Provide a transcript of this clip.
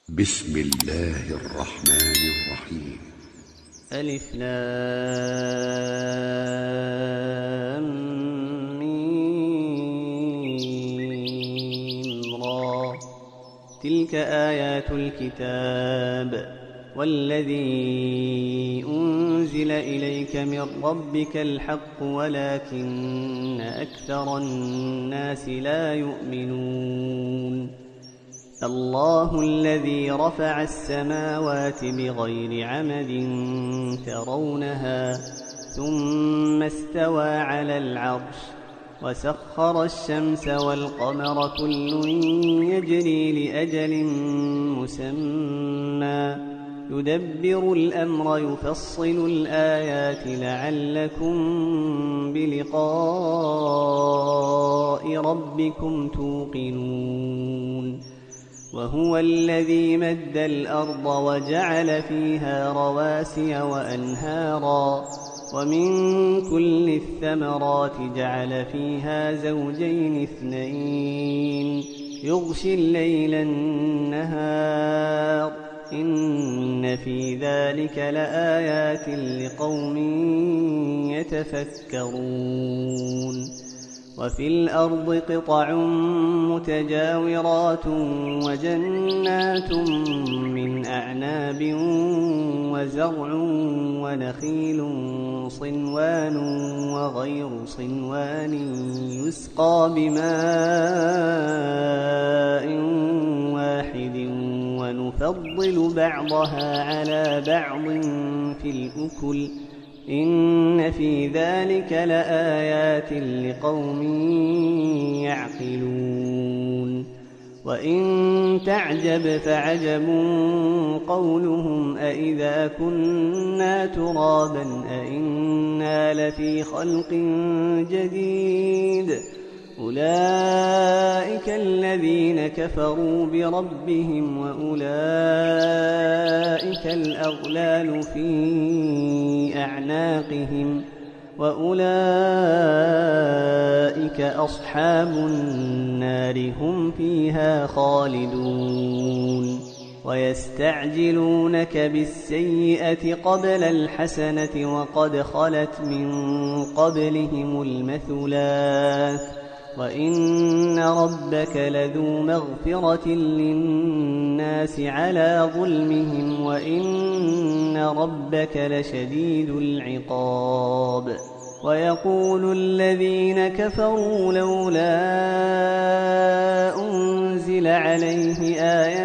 بسم الله الرحمن الرحيم. ألف لام ميم را. تلك آيات الكتاب والذي أنزل إليك من ربك الحق ولكن أكثر الناس لا يؤمنون. الله الذي رفع السماوات بغير عمد ترونها ثم استوى على العرش وسخر الشمس والقمر كل يجري لأجل مسمى يدبر الأمر يفصل الآيات لعلكم بلقاء ربكم توقنون. وهو الذي مد الأرض وجعل فيها رواسي وأنهارا ومن كل الثمرات جعل فيها زوجين اثنين يغشي الليل النهار إن في ذلك لآيات لقوم يتفكرون. وفي الأرض قطع متجاورات وجنات من أعناب وزرع ونخيل صنوان وغير صنوان يسقى بماء واحد ونفضل بعضها على بعض في الأكل إن في ذلك لآيات لقوم يعقلون. وإن تعجب فعجب قولهم أإذا كنا ترابا أإنا لفي خلق جديد أولئك الذين كفروا بربهم وأولئك الأغلال في أعناقهم وأولئك أصحاب النار هم فيها خالدون. ويستعجلونك بالسيئة قبل الحسنة وقد خلت من قبلهم المثلات وإن ربك لذو مغفرة للناس على ظلمهم وإن ربك لشديد العقاب. ويقول الذين كفروا لولا أنزل عليه آية